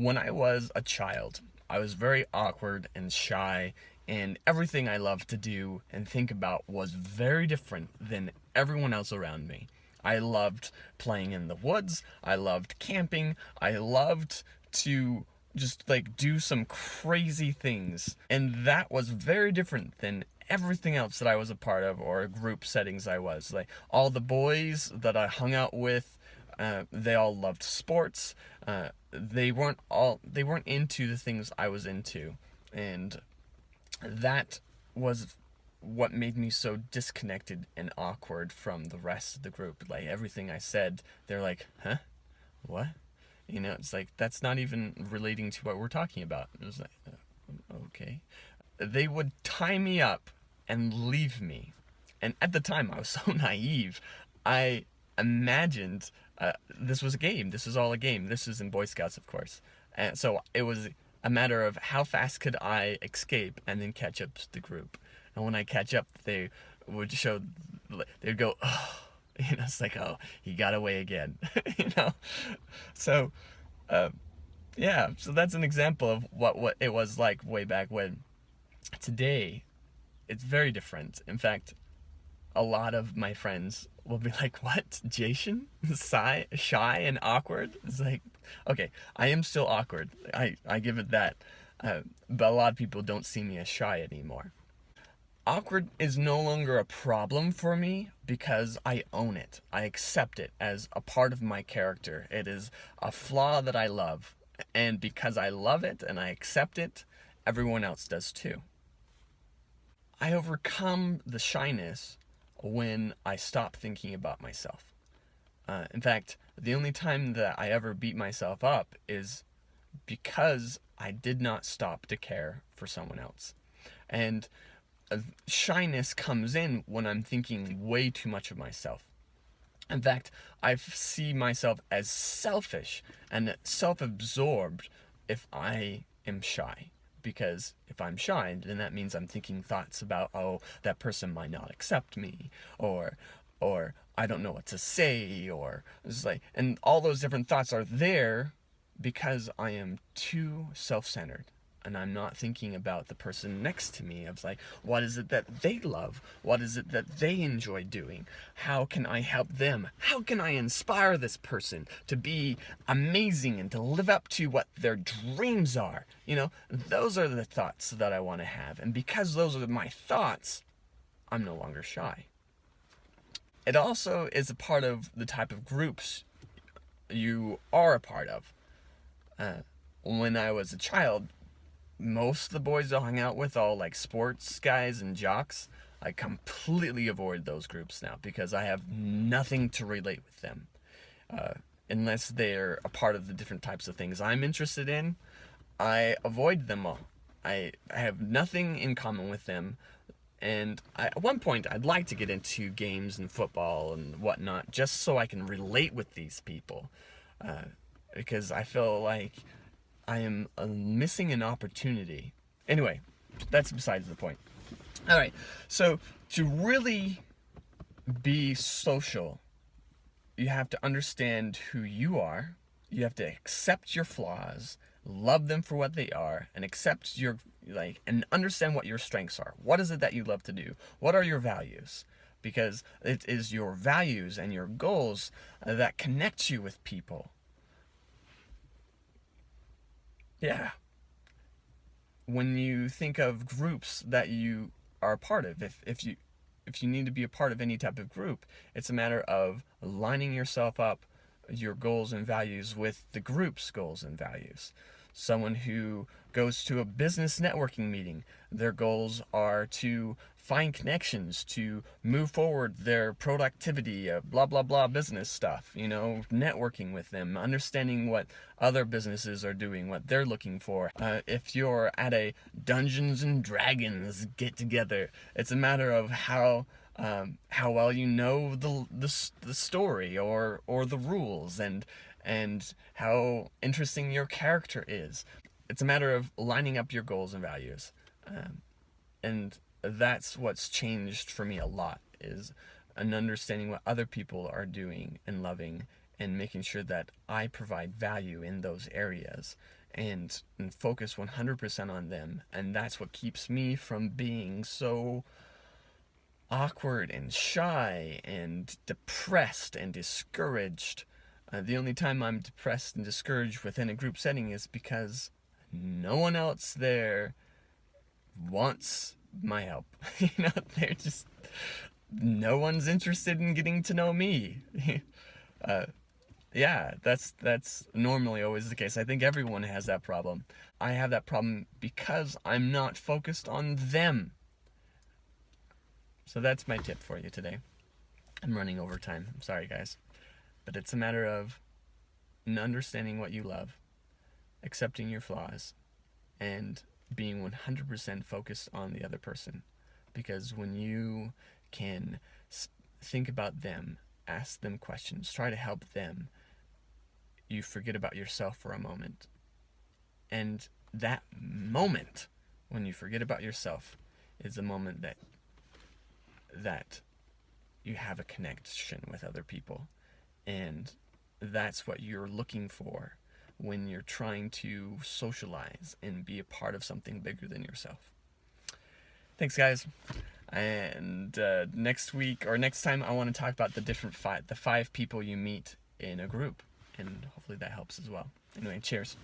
When I was a child, I was very awkward and shy, and everything I loved to do and think about was very different than everyone else around me. I loved playing in the woods, I loved camping, I loved to just like do some crazy things, and that was very different than everything else that I was a part of or group settings I was. Like all the boys that I hung out with, they all loved sports. They weren't into the things I was into, and that was what made me so disconnected and awkward from the rest of the group. Like everything I said, they're like, "Huh? What?" It's like that's not even relating to what we're talking about. It was like, okay. They would tie me up and leave me. And at the time, I was so naive. I imagined this was a game. This is all a game. This is in Boy Scouts, of course. And so it was a matter of how fast could I escape and then catch up to the group. And when I catch up, they would show, they'd go, oh, it's like, oh, he got away again, you know? So, yeah, so that's an example of what it was like way back when. Today, it's very different. In fact, a lot of my friends will be like, "What, Jason? Shy and awkward?" It's like, okay, I am still awkward. I give it that. But a lot of people don't see me as shy anymore. Awkward is no longer a problem for me because I own it. I accept it as a part of my character. It is a flaw that I love. And because I love it and I accept it, everyone else does too. I overcome the shyness when I stop thinking about myself. In fact, the only time that I ever beat myself up is because I did not stop to care for someone else. And shyness comes in when I'm thinking way too much of myself. In fact, I see myself as selfish and self-absorbed if I am shy. Because if I'm shy, then that means I'm thinking thoughts about, oh, that person might not accept me, or I don't know what to say, or it's like, and all those different thoughts are there because I am too self-centered. And I'm not thinking about the person next to me. I was like, what is it that they love? What is it that they enjoy doing? How can I help them? How can I inspire this person to be amazing and to live up to what their dreams are? Those are the thoughts that I want to have. And because those are my thoughts, I'm no longer shy. It also is a part of the type of groups you are a part of. When I was a child, most of the boys I hung out with, all like sports guys and jocks, I completely avoid those groups now because I have nothing to relate with them. Unless they're a part of the different types of things I'm interested in, I avoid them all. I have nothing in common with them. And at one point, I'd like to get into games and football and whatnot just so I can relate with these people. Because I feel like I am missing an opportunity. Anyway, that's besides the point. All right, so to really be social, you have to understand who you are. You have to accept your flaws, love them for what they are, and accept and understand what your strengths are. What is it that you love to do? What are your values? Because it is your values and your goals that connect you with people. Yeah. When you think of groups that you are a part of, if you need to be a part of any type of group, it's a matter of lining yourself up, your goals and values with the group's goals and values. Someone who goes to a business networking meeting, their goals are to find connections, to move forward their productivity, blah, blah, blah business stuff, networking with them, understanding what other businesses are doing, what they're looking for. If you're at a Dungeons and Dragons get together, it's a matter of how well you know the story or the rules and how interesting your character is. It's a matter of lining up your goals and values. And that's what's changed for me a lot, is an understanding what other people are doing and loving and making sure that I provide value in those areas. and focus 100% on them. And that's what keeps me from being so awkward and shy and depressed and discouraged. The only time I'm depressed and discouraged within a group setting is because no one else there wants my help. They're just, no one's interested in getting to know me. Yeah, that's normally always the case. I think everyone has that problem. I have that problem because I'm not focused on them. So that's my tip for you today. I'm running over time. I'm sorry, guys. But it's a matter of understanding what you love, accepting your flaws, and being 100% focused on the other person. Because when you can think about them, ask them questions, try to help them, you forget about yourself for a moment. And that moment, when you forget about yourself, is the moment that you have a connection with other people. And that's what you're looking for when you're trying to socialize and be a part of something bigger than yourself. Thanks, guys. And next week or next time, I want to talk about the five people you meet in a group, and hopefully that helps as well. Anyway, cheers.